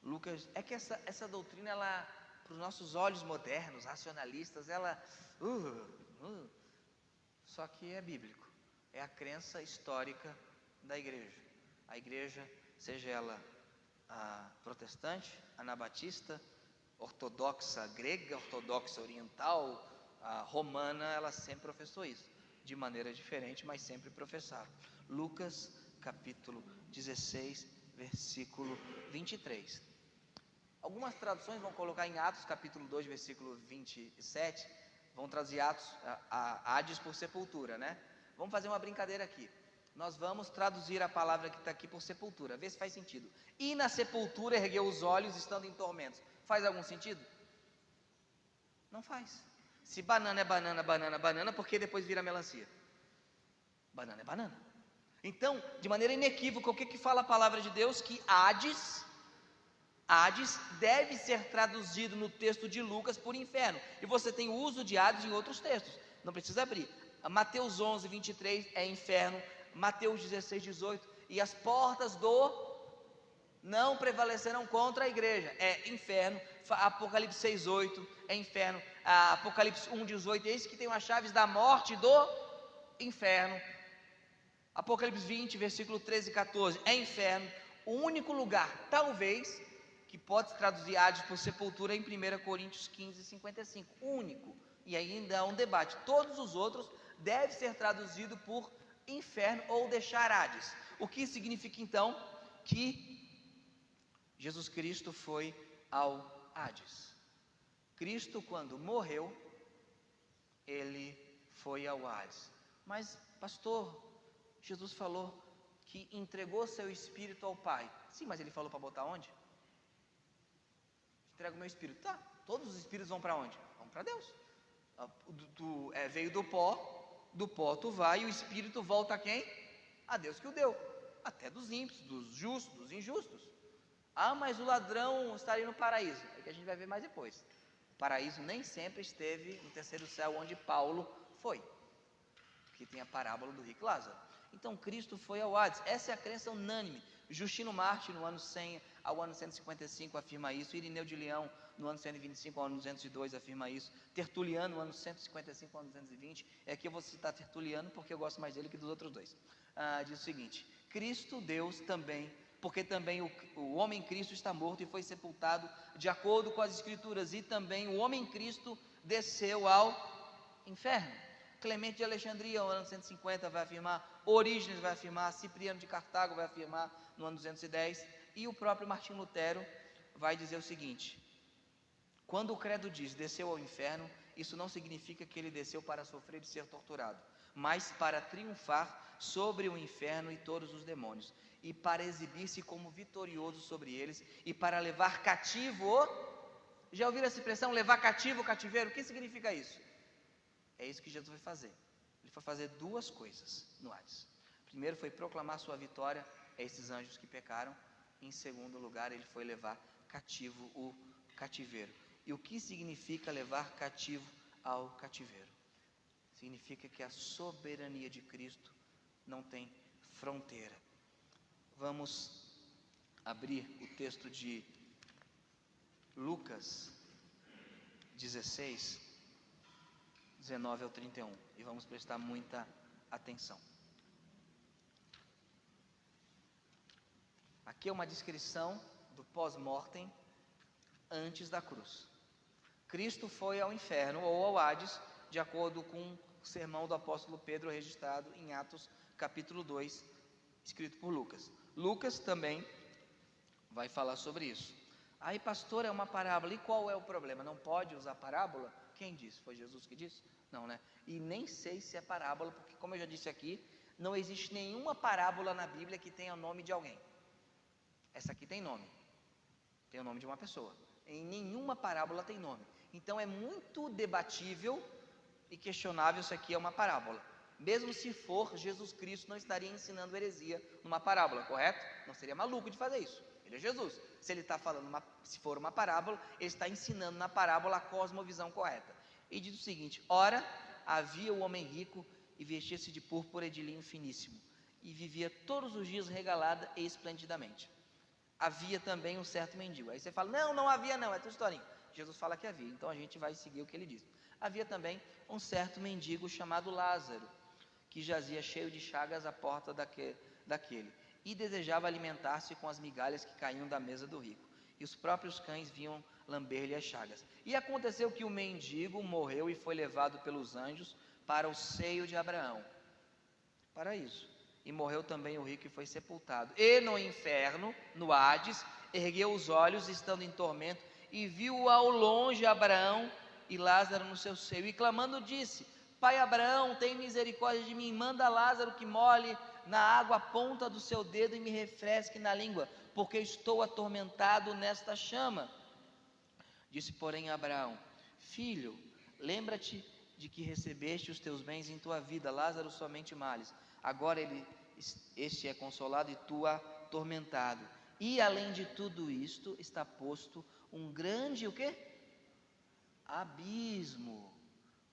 Lucas, é que essa doutrina, ela, para os nossos olhos modernos, racionalistas, ela só que é bíblico, é a crença histórica da igreja. A igreja, seja ela a protestante, anabatista, ortodoxa grega, ortodoxa oriental, a romana, ela sempre professou isso. de maneira diferente, mas sempre professaram. Lucas capítulo 16, versículo 23. Algumas traduções vão colocar em Atos capítulo 2, versículo 27, vão traduzir Atos, Hades por sepultura, né? Vamos fazer uma brincadeira aqui. Nós vamos traduzir a palavra que está aqui por sepultura, vê se faz sentido. E na sepultura ergueu os olhos, estando em tormentos. Faz algum sentido? Não faz. Se banana é banana, banana, banana, por que depois vira melancia? Banana é banana. Então, de maneira inequívoca, o que fala a palavra de Deus? Que Hades deve ser traduzido no texto de Lucas por inferno. E você tem o uso de Hades em outros textos, não precisa abrir. Mateus 11, 23 é inferno. Mateus 16, 18, e as portas do não prevalecerão contra a igreja, é inferno. Apocalipse 6, 8 é inferno. Apocalipse 1, 18, eis que tem as chaves da morte e do inferno. Apocalipse 20, versículo 13 e 14 é inferno. O único lugar, talvez, que pode traduzir Hades por sepultura é em 1 Coríntios 15, 55, único, e ainda há um debate. Todos os outros devem ser traduzidos por inferno ou deixar Hades. O que significa então que Jesus Cristo foi ao Hades. Cristo, quando morreu, ele foi ao Hades. Mas, pastor, Jesus falou que entregou seu espírito ao Pai. Sim, mas ele falou para botar onde? Entrega o meu espírito. Tá, todos os espíritos vão para onde? Vão para Deus. Veio do pó tu vai, e o espírito volta a quem? A Deus que o deu. Até dos ímpios, dos justos, dos injustos. Mas o ladrão estaria no paraíso. É que a gente vai ver mais depois. O paraíso nem sempre esteve no terceiro céu, onde Paulo foi, porque tem a parábola do rico Lázaro. Então Cristo foi ao Hades. Essa é a crença unânime. Justino Mártir, no ano 100 ao ano 155, afirma isso. Irineu de Leão, no ano 125 ao ano 202, afirma isso. Tertuliano, no ano 155 ao ano 220. Aqui eu vou citar Tertuliano porque eu gosto mais dele que dos outros dois. Diz o seguinte: Cristo, Deus também, porque também o homem Cristo está morto e foi sepultado de acordo com as Escrituras, e também o homem Cristo desceu ao inferno. Clemente de Alexandria, no ano 150, vai afirmar. Orígenes vai afirmar. Cipriano de Cartago vai afirmar no ano 210. E o próprio Martinho Lutero vai dizer o seguinte: quando o credo diz desceu ao inferno, isso não significa que ele desceu para sofrer e ser torturado, mas para triunfar sobre o inferno e todos os demônios, e para exibir-se como vitorioso sobre eles, e para levar cativo Já ouviram essa expressão, levar cativo o cativeiro? O que significa isso? É isso que Jesus foi fazer. Ele foi fazer duas coisas no Hades. Primeiro foi proclamar sua vitória a esses anjos que pecaram. Em segundo lugar, ele foi levar cativo o cativeiro. E o que significa levar cativo ao cativeiro? Significa que a soberania de Cristo não tem fronteira. Vamos abrir o texto de Lucas 16, 19 ao 31, e vamos prestar muita atenção. Aqui é uma descrição do pós-mortem antes da cruz. Cristo foi ao inferno ou ao Hades, de acordo com o sermão do apóstolo Pedro registrado em Atos capítulo 2, escrito por Lucas. Lucas também vai falar sobre isso. Aí, pastor, é uma parábola, e qual é o problema? Não pode usar parábola? Quem disse? Foi Jesus que disse? Não, né? E nem sei se é parábola, porque como eu já disse aqui, não existe nenhuma parábola na Bíblia que tenha o nome de alguém. Essa aqui tem nome, tem o nome de uma pessoa. Em nenhuma parábola tem nome. Então é muito debatível e questionável se aqui é uma parábola. Mesmo se for, Jesus Cristo não estaria ensinando heresia numa parábola, correto? Não seria maluco de fazer isso. Ele é Jesus. Se ele está falando, se for uma parábola, ele está ensinando na parábola a cosmovisão correta. E diz o seguinte: ora, havia o homem rico e vestia-se de púrpura e de linho finíssimo, e vivia todos os dias regalada e esplendidamente. Havia também um certo mendigo. Aí você fala, não havia não, é tua historinha. Jesus fala que havia, então a gente vai seguir o que ele diz. Havia também um certo mendigo chamado Lázaro, que jazia cheio de chagas à porta daquele, e desejava alimentar-se com as migalhas que caíam da mesa do rico, e os próprios cães vinham lamber-lhe as chagas. E aconteceu que o mendigo morreu e foi levado pelos anjos para o seio de Abraão. Paraíso. E morreu também o rico e foi sepultado. E no inferno, no Hades, ergueu os olhos, estando em tormento, e viu ao longe Abraão e Lázaro no seu seio. E clamando disse: Pai Abraão, tem misericórdia de mim, manda Lázaro que molhe na água a ponta do seu dedo e me refresque na língua, porque estou atormentado nesta chama. Disse, porém, Abraão: Filho, lembra-te de que recebeste os teus bens em tua vida, Lázaro somente males. Agora este é consolado e tu atormentado. E além de tudo isto, está posto um grande, o quê? Abismo.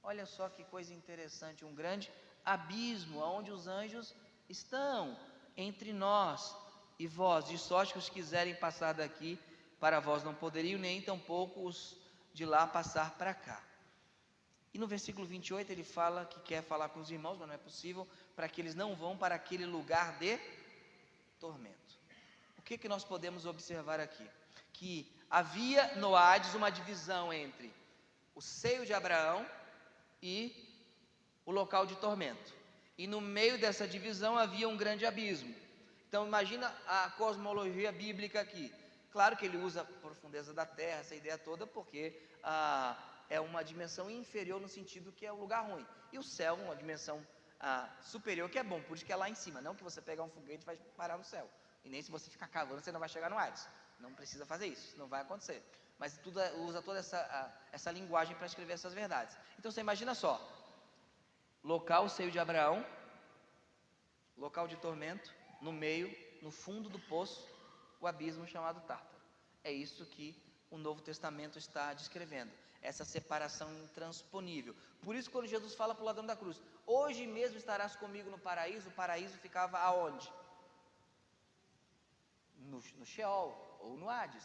Olha só que coisa interessante, um grande abismo, onde os anjos estão, entre nós e vós. De sorte que os quiserem passar daqui para vós não poderiam, nem tampouco os de lá passar para cá. E no versículo 28 ele fala que quer falar com os irmãos, mas não é possível, para que eles não vão para aquele lugar de tormento. O que nós podemos observar aqui? Que havia no Hades uma divisão entre o seio de Abraão e o local de tormento. E no meio dessa divisão havia um grande abismo. Então imagina a cosmologia bíblica aqui. Claro que ele usa a profundeza da terra, essa ideia toda, porque é uma dimensão inferior no sentido que é um lugar ruim. E o céu, uma dimensão superior, que é bom, por isso que é lá em cima. Não que você pegar um foguete e vai parar no céu. E nem se você ficar cavando, você não vai chegar no Hades. Não precisa fazer isso, não vai acontecer. Mas usa toda essa linguagem para escrever essas verdades. Então você imagina só: local, seio de Abraão, local de tormento, no meio, no fundo do poço, o abismo chamado Tártaro. É isso que o Novo Testamento está descrevendo, essa separação intransponível. Por isso, quando Jesus fala para o ladrão da cruz: hoje mesmo estarás comigo no paraíso, o paraíso ficava aonde? No Sheol, ou no Hades,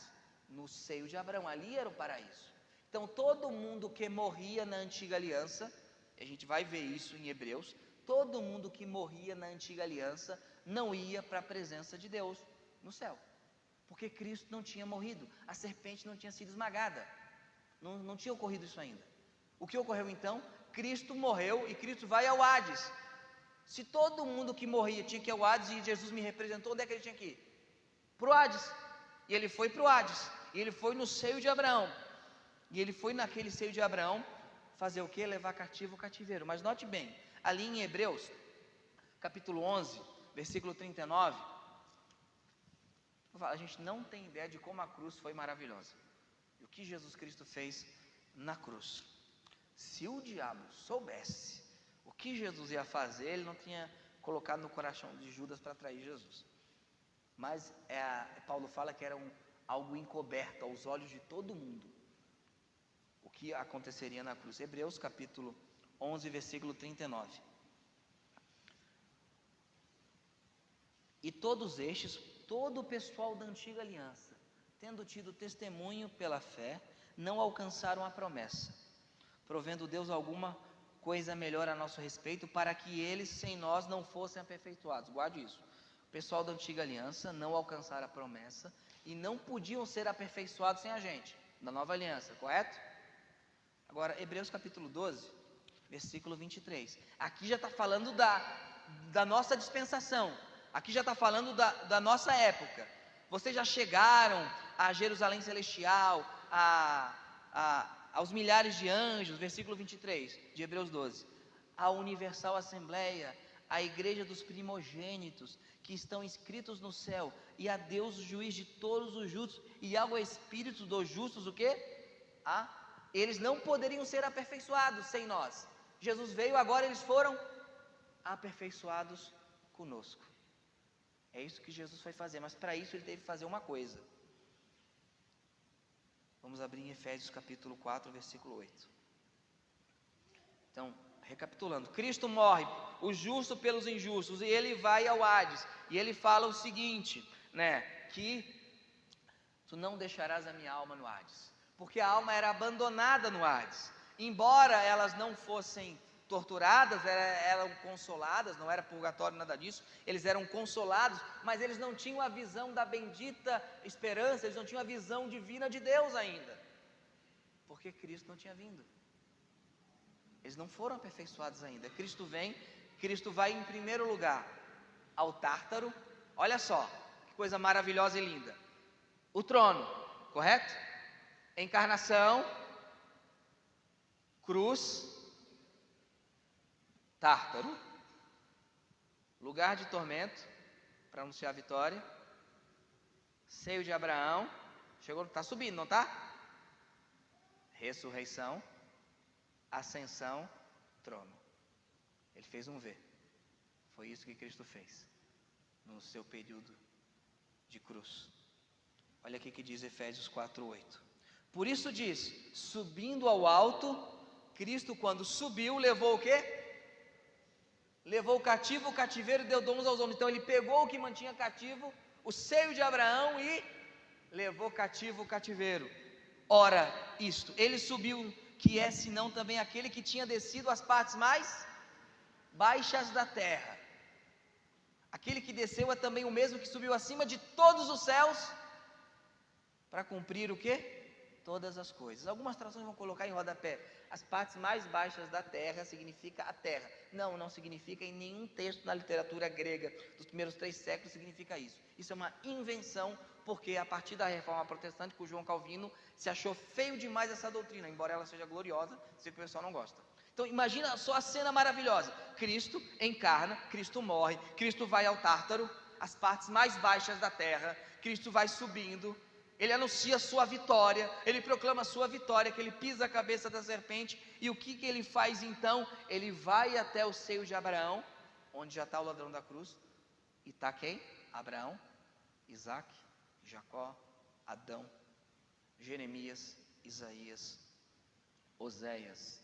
no seio de Abraão, ali era o paraíso. Então todo mundo que morria na antiga aliança, a gente vai ver isso em Hebreus, todo mundo que morria na antiga aliança não ia para a presença de Deus no céu, porque Cristo não tinha morrido, a serpente não tinha sido esmagada, não tinha ocorrido isso ainda. O que ocorreu então? Cristo morreu e Cristo vai ao Hades. Se todo mundo que morria tinha que ir ao Hades e Jesus me representou, onde é que ele tinha que ir? Para o Hades. E ele foi para o Hades, e ele foi no seio de Abraão, e ele foi naquele seio de Abraão fazer o que? Levar cativo o cativeiro. Mas note bem, ali em Hebreus, capítulo 11, versículo 39, a gente não tem ideia de como a cruz foi maravilhosa, e o que Jesus Cristo fez na cruz. Se o diabo soubesse o que Jesus ia fazer, ele não tinha colocado no coração de Judas para trair Jesus. Mas Paulo fala que era algo encoberto aos olhos de todo mundo, o que aconteceria na cruz. Hebreus capítulo 11, versículo 39. E todos estes, todo o pessoal da antiga aliança, tendo tido testemunho pela fé, não alcançaram a promessa, provendo Deus alguma coisa melhor a nosso respeito, para que eles sem nós não fossem aperfeiçoados. Guarde isso. O pessoal da antiga aliança não alcançaram a promessa e não podiam ser aperfeiçoados sem a gente, da nova aliança, correto? Agora, Hebreus capítulo 12, versículo 23. Aqui já está falando da nossa dispensação, aqui já está falando da nossa época. Vocês já chegaram a Jerusalém celestial, aos milhares de anjos, versículo 23 de Hebreus 12. A universal assembleia, a igreja dos primogênitos, que estão inscritos no céu, e a Deus, o juiz de todos os justos, e ao Espírito dos justos, o quê? Eles não poderiam ser aperfeiçoados sem nós. Jesus veio, agora eles foram aperfeiçoados conosco. É isso que Jesus foi fazer, mas para isso ele teve que fazer uma coisa. Vamos abrir em Efésios capítulo 4, versículo 8. Então, recapitulando, Cristo morre, o justo pelos injustos, e ele vai ao Hades, e ele fala o seguinte, que tu não deixarás a minha alma no Hades, porque a alma era abandonada no Hades, embora elas não fossem torturadas, eram consoladas, não era purgatório, nada disso, eles eram consolados, mas eles não tinham a visão da bendita esperança, eles não tinham a visão divina de Deus ainda, porque Cristo não tinha vindo. Eles não foram aperfeiçoados ainda. Cristo vem, Cristo vai em primeiro lugar ao Tártaro. Olha só, que coisa maravilhosa e linda. O trono, correto? Encarnação, cruz, Tártaro, lugar de tormento para anunciar a vitória, seio de Abraão, chegou, está subindo, não está? Ressurreição, ascensão, trono. Ele fez um V. Foi isso que Cristo fez no seu período de cruz. Olha aqui que diz Efésios 4:8. Por isso diz, subindo ao alto, Cristo quando subiu, levou o quê? Levou o cativo, o cativeiro e deu dons aos homens. Então ele pegou o que mantinha cativo, o seio de Abraão, e levou cativo o cativeiro. Ora, isto, ele subiu, que é senão também aquele que tinha descido às partes mais baixas da terra. Aquele que desceu é também o mesmo que subiu acima de todos os céus, para cumprir o quê? Todas as coisas. Algumas traduções vão colocar em rodapé, as partes mais baixas da terra significa a terra. Não significa, em nenhum texto na literatura grega dos primeiros 3 séculos significa isso. Isso é uma invenção, porque a partir da reforma protestante, com João Calvino, se achou feio demais essa doutrina, embora ela seja gloriosa, sei que o pessoal não gosta. Então imagina só a cena maravilhosa, Cristo encarna, Cristo morre, Cristo vai ao Tártaro, as partes mais baixas da terra, Cristo vai subindo, ele anuncia a sua vitória, ele proclama a sua vitória, que ele pisa a cabeça da serpente, e o que ele faz então? Ele vai até o seio de Abraão, onde já está o ladrão da cruz, e está quem? Abraão, Isaac, Jacó, Adão, Jeremias, Isaías, Oséias,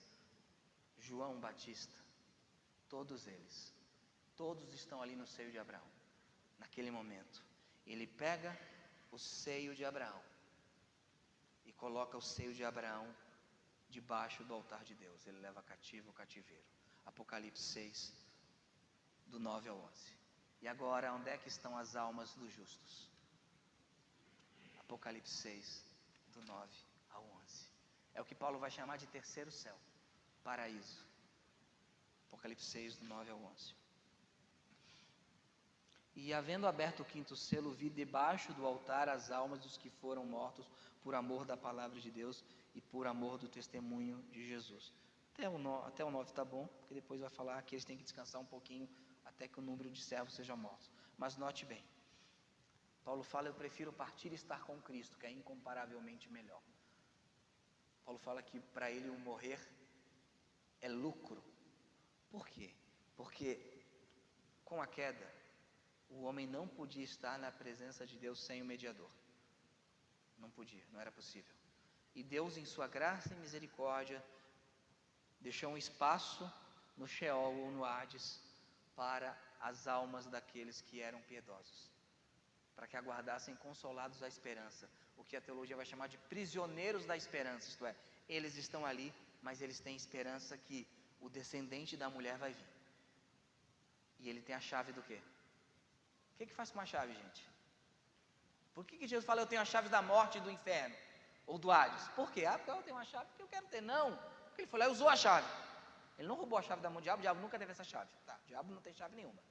João Batista, todos eles, todos estão ali no seio de Abraão, naquele momento. Ele pega o seio de Abraão e coloca o seio de Abraão debaixo do altar de Deus. Ele leva cativo o cativeiro. Apocalipse 6, do 9 ao 11. E agora, onde é que estão as almas dos justos? Apocalipse 6, do 9 ao 11. É o que Paulo vai chamar de terceiro céu, paraíso. Apocalipse 6, do 9 ao 11. E havendo aberto o 5º selo, vi debaixo do altar as almas dos que foram mortos por amor da palavra de Deus e por amor do testemunho de Jesus. Até o 9 está bom, porque depois vai falar que eles têm que descansar um pouquinho até que o número de servos seja morto. Mas note bem, Paulo fala, eu prefiro partir e estar com Cristo, que é incomparavelmente melhor. Paulo fala que para ele o morrer é lucro. Por quê? Porque com a queda, o homem não podia estar na presença de Deus sem o mediador. Não podia, não era possível. E Deus, em sua graça e misericórdia, deixou um espaço no Sheol ou no Hades para as almas daqueles que eram piedosos, para que aguardassem consolados a esperança, o que a teologia vai chamar de prisioneiros da esperança, isto é, eles estão ali, mas eles têm esperança que o descendente da mulher vai vir. E ele tem a chave do quê? O que faz com uma chave, gente? Por que Jesus fala, eu tenho a chave da morte e do inferno? Ou do Hades? Por quê? Porque eu tenho uma chave que eu quero ter. Não. Porque ele falou, usou a chave. Ele não roubou a chave da mão do diabo, o diabo nunca teve essa chave. Tá, o diabo não tem chave nenhuma.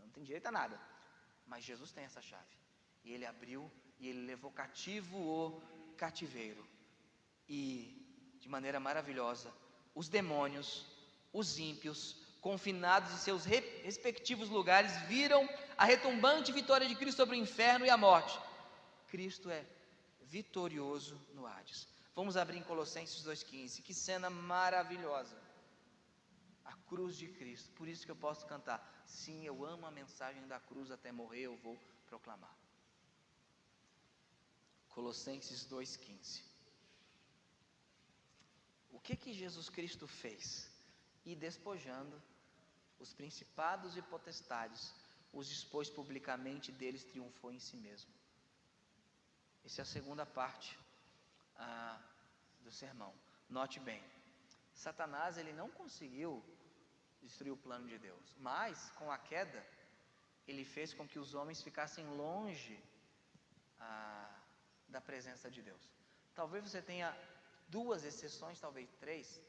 Não tem direito a nada. Mas Jesus tem essa chave. E ele abriu e ele levou cativo o cativeiro. E, de maneira maravilhosa, os demônios, os ímpios, confinados em seus respectivos lugares, viram a retumbante vitória de Cristo sobre o inferno e a morte. Cristo é vitorioso no Hades. Vamos abrir em Colossenses 2,15. Que cena maravilhosa. A cruz de Cristo. Por isso que eu posso cantar. Sim, eu amo a mensagem da cruz, até morrer eu vou proclamar. Colossenses 2,15. O que Jesus Cristo fez? E despojando os principados e potestades, os expôs publicamente, deles triunfou em si mesmo. Essa é a segunda parte do sermão. Note bem, Satanás ele não conseguiu destruir o plano de Deus, mas com a queda ele fez com que os homens ficassem longe da presença de Deus. Talvez você tenha 2 exceções, talvez 3,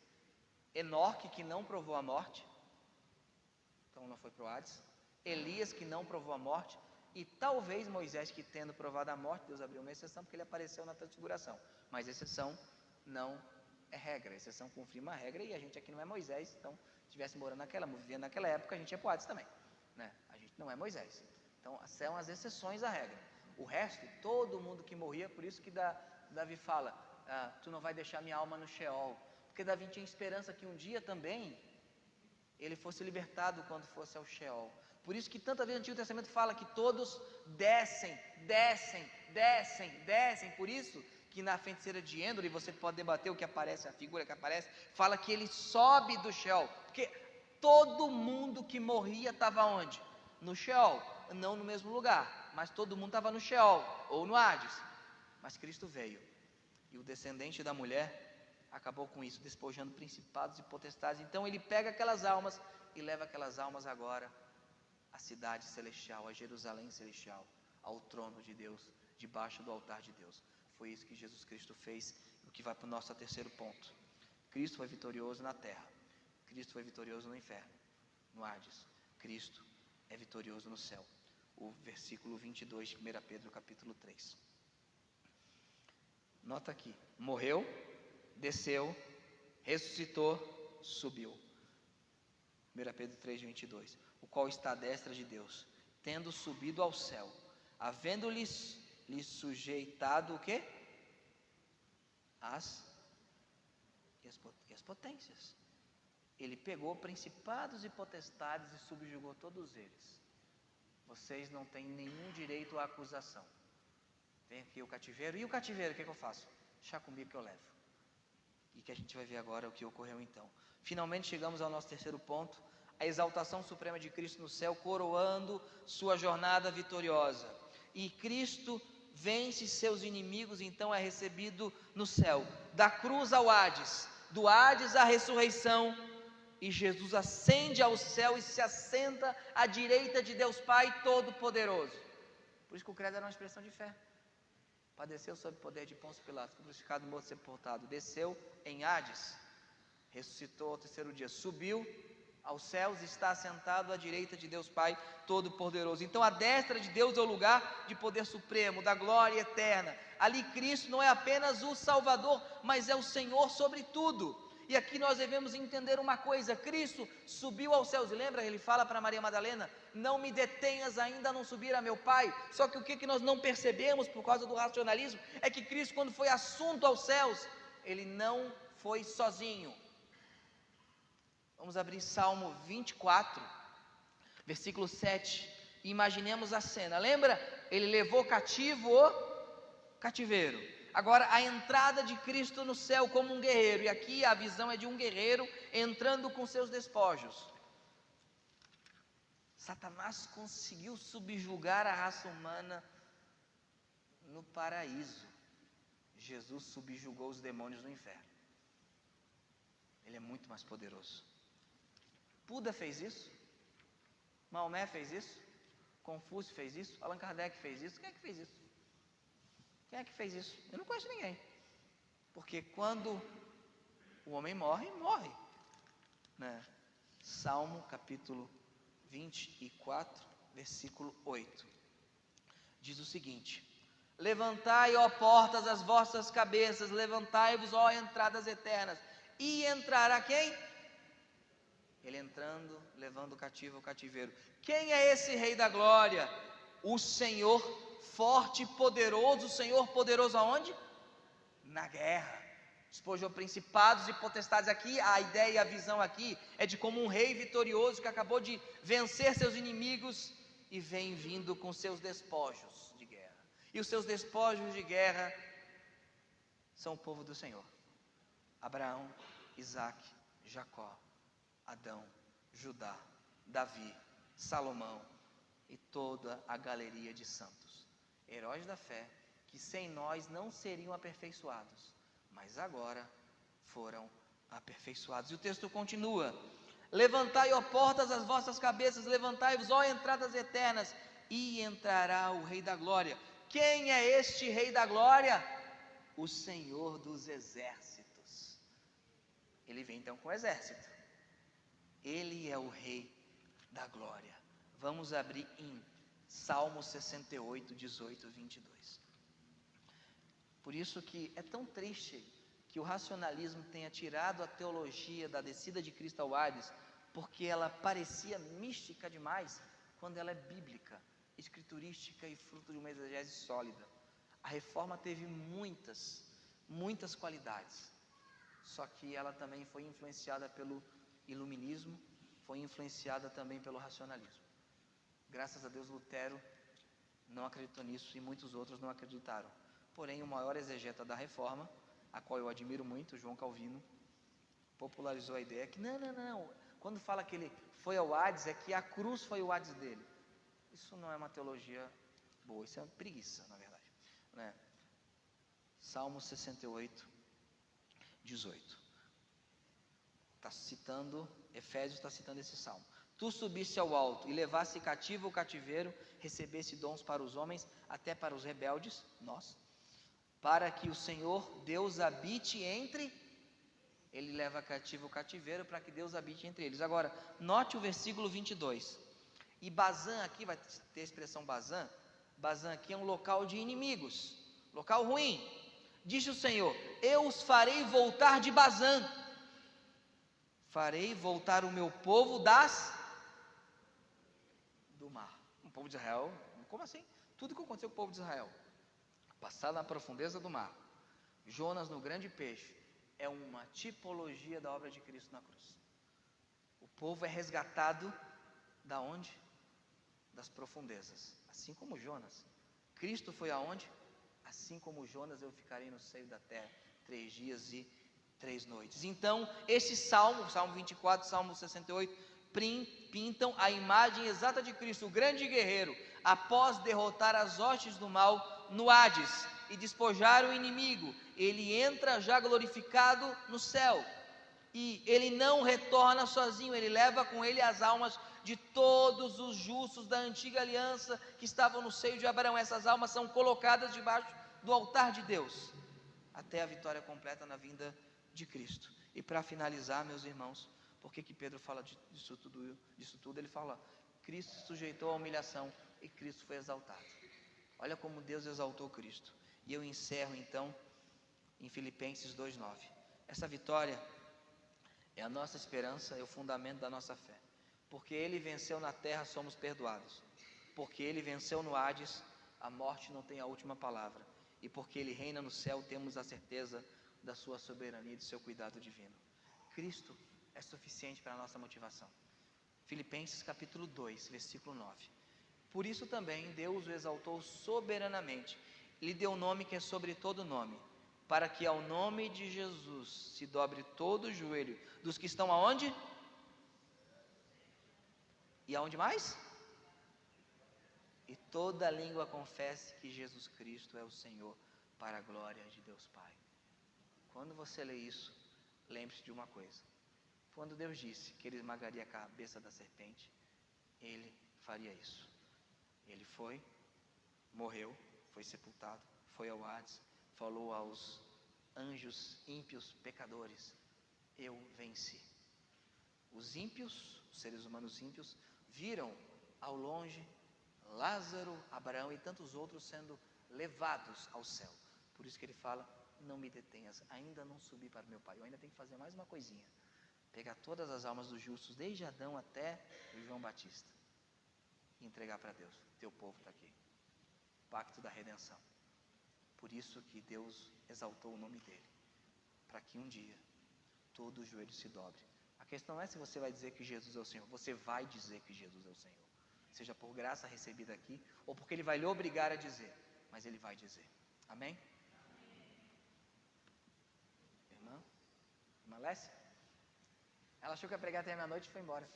Enoque, que não provou a morte, então não foi para o Hades. Elias, que não provou a morte. E talvez Moisés, que tendo provado a morte, Deus abriu uma exceção, porque ele apareceu na transfiguração. Mas exceção não é regra, exceção confirma a regra, e a gente aqui não é Moisés, então se estivesse vivendo naquela época, a gente ia para o Hades também, né? A gente não é Moisés. Então são as exceções à regra. O resto, todo mundo que morria, por isso que Davi fala, tu não vai deixar minha alma no Sheol, porque Davi tinha esperança que um dia também ele fosse libertado quando fosse ao Sheol. Por isso que tanta vez no Antigo Testamento fala que todos descem. Por isso que na feiticeira de Êndor, e você pode debater o que aparece, a figura que aparece, fala que ele sobe do Sheol, porque todo mundo que morria estava onde? No Sheol, não no mesmo lugar, mas todo mundo estava no Sheol, ou no Hades. Mas Cristo veio, e o descendente da mulher acabou com isso, despojando principados e potestades. Então ele pega aquelas almas e leva aquelas almas agora à cidade celestial, a Jerusalém celestial, ao trono de Deus, debaixo do altar de Deus. Foi isso que Jesus Cristo fez, o que vai para o nosso terceiro ponto. Cristo foi vitorioso na terra, Cristo foi vitorioso no inferno, no Hades. Cristo é vitorioso no céu. O versículo 22 de 1 Pedro capítulo 3. Nota aqui, morreu, desceu, ressuscitou, subiu. 1 Pedro 3:22. O qual está à destra de Deus, tendo subido ao céu, havendo-lhes sujeitado o quê? As potências. Ele pegou principados e potestades e subjugou todos eles. Vocês não têm nenhum direito à acusação. Vem aqui o cativeiro. E o cativeiro, o que eu faço? Deixa comigo que eu levo. E que a gente vai ver agora o que ocorreu então. Finalmente chegamos ao nosso terceiro ponto, a exaltação suprema de Cristo no céu, coroando sua jornada vitoriosa. E Cristo vence seus inimigos, então é recebido no céu, da cruz ao Hades, do Hades à ressurreição, e Jesus ascende ao céu e se assenta à direita de Deus Pai Todo-Poderoso. Por isso que o credo era uma expressão de fé. Padeceu sob o poder de Pôncio Pilatos, crucificado, morto, sepultado, desceu em Hades, ressuscitou ao terceiro dia, subiu aos céus, está assentado à direita de Deus Pai Todo-Poderoso. Então a destra de Deus é o lugar de poder supremo, da glória eterna. Ali Cristo não é apenas o Salvador, mas é o Senhor sobre tudo. E aqui nós devemos entender uma coisa: Cristo subiu aos céus, e lembra, ele fala para Maria Madalena, não me detenhas ainda a não subir a meu Pai. Só que o que nós não percebemos por causa do racionalismo, é que Cristo, quando foi assunto aos céus, ele não foi sozinho. Vamos abrir Salmo 24, versículo 7, e imaginemos a cena. Lembra? Ele levou cativo o cativeiro. Agora a entrada de Cristo no céu como um guerreiro, e aqui a visão é de um guerreiro entrando com seus despojos. Satanás conseguiu subjugar a raça humana no paraíso. Jesus subjugou os demônios no inferno. Ele é muito mais poderoso. Buda fez isso, Maomé fez isso, Confúcio fez isso, Allan Kardec fez isso. Quem é que fez isso? Quem é que fez isso? Eu não conheço ninguém. Porque quando o homem morre, morre, né? Salmo capítulo 24, versículo 8, diz o seguinte: levantai, ó portas, as vossas cabeças, levantai-vos, ó entradas eternas, e entrará quem? Ele entrando, levando o cativo ao cativeiro. Quem é esse Rei da Glória? O Senhor forte e poderoso. O Senhor poderoso aonde? Na guerra. Despojou principados e potestades. Aqui a ideia e a visão aqui é de como um rei vitorioso que acabou de vencer seus inimigos e vem vindo com seus despojos de guerra. E os seus despojos de guerra são o povo do Senhor: Abraão, Isaac, Jacó, Adão, Judá, Davi, Salomão e toda a galeria de santos, heróis da fé, que sem nós não seriam aperfeiçoados, mas agora foram aperfeiçoados. E o texto continua: levantai, ó portas, as vossas cabeças, levantai-vos, ó entradas eternas, e entrará o Rei da Glória. Quem é este Rei da Glória? O Senhor dos exércitos. ele vem então com o exército. Ele é o Rei da glória. Vamos abrir em Salmo 68, 18, 22. Por isso que é tão triste que o racionalismo tenha tirado a teologia da descida de Cristo ao Hades, porque ela parecia mística demais, quando ela é bíblica, escriturística e fruto de uma exegese sólida. A reforma teve muitas qualidades, só que ela também foi influenciada pelo iluminismo, foi influenciada também pelo racionalismo. Graças a Deus Lutero não acreditou nisso e muitos outros não acreditaram. Porém, o maior exegeta da reforma, a qual eu admiro muito, João Calvino, popularizou a ideia que não, quando fala que ele foi ao Hades, é que a cruz foi o Hades dele. Isso não é uma teologia boa, isso é uma preguiça, na verdade, né? Salmo 68, 18. Está citando, Efésios está citando esse salmo. Tu subiste ao alto e levaste cativo o cativeiro, recebeste dons para os homens, até para os rebeldes, nós, para que o Senhor Deus habite entre. Ele leva cativo o cativeiro para que Deus habite entre eles. Agora, note o versículo 22. E Bazã aqui, vai ter a expressão Bazã. Bazã aqui é um local de inimigos, local ruim. Diz o Senhor: eu os farei voltar de Bazã. Farei voltar o meu povo do mar. O povo de Israel, como assim? Tudo que aconteceu com o povo de Israel, passar na profundeza do mar, Jonas no grande peixe, é uma tipologia da obra de Cristo na cruz. O povo é resgatado da onde? Das profundezas, assim como Jonas. Cristo foi aonde? Assim como Jonas, eu ficarei no seio da terra 3 dias e 3 noites. Então, esse salmo, Salmo 24, Salmo 68, pintam a imagem exata de Cristo, o grande guerreiro, após derrotar as hostes do mal no Hades e despojar o inimigo. Ele entra já glorificado no céu, e ele não retorna sozinho, ele leva com ele as almas de todos os justos da antiga aliança que estavam no seio de Abraão. Essas almas são colocadas debaixo do altar de Deus, até a vitória completa na vinda de Cristo. E para finalizar, meus irmãos, por que Pedro fala disso tudo? Ele fala: Cristo se sujeitou à humilhação e Cristo foi exaltado. Olha como Deus exaltou Cristo. E eu encerro então em Filipenses 2:9. Essa vitória é a nossa esperança, é o fundamento da nossa fé. Porque Ele venceu na terra, somos perdoados. Porque Ele venceu no Hades, a morte não tem a última palavra. E porque Ele reina no céu, temos a certeza da sua soberania e do seu cuidado divino. Cristo é suficiente para a nossa motivação. Filipenses capítulo 2, versículo 9. Por isso também Deus o exaltou soberanamente, lhe deu um nome que é sobre todo nome, para que ao nome de Jesus se dobre todo o joelho dos que estão aonde? E aonde mais? E toda língua confesse que Jesus Cristo é o Senhor, para a glória de Deus Pai. Quando você lê isso, lembre-se de uma coisa: quando Deus disse que Ele esmagaria a cabeça da serpente, Ele faria isso. Ele foi, morreu, foi sepultado, foi ao Hades, falou aos anjos ímpios, pecadores: eu venci. Os ímpios, os seres humanos ímpios, viram ao longe Lázaro, Abraão e tantos outros sendo levados ao céu. Por isso que ele fala: não me detenhas, ainda não subi para o meu Pai, eu ainda tenho que fazer mais uma coisinha, pegar todas as almas dos justos, desde Adão até João Batista, e entregar para Deus. Teu povo está aqui, pacto da redenção. Por isso que Deus exaltou o nome dele, para que um dia todo o joelho se dobre. A questão é se você vai dizer que Jesus é o Senhor. Você vai dizer que Jesus é o Senhor, seja por graça recebida aqui, ou porque Ele vai lhe obrigar a dizer, mas Ele vai dizer. Amém? Irmã Lécia? Ela achou que ia pregar até meia-noite e foi embora.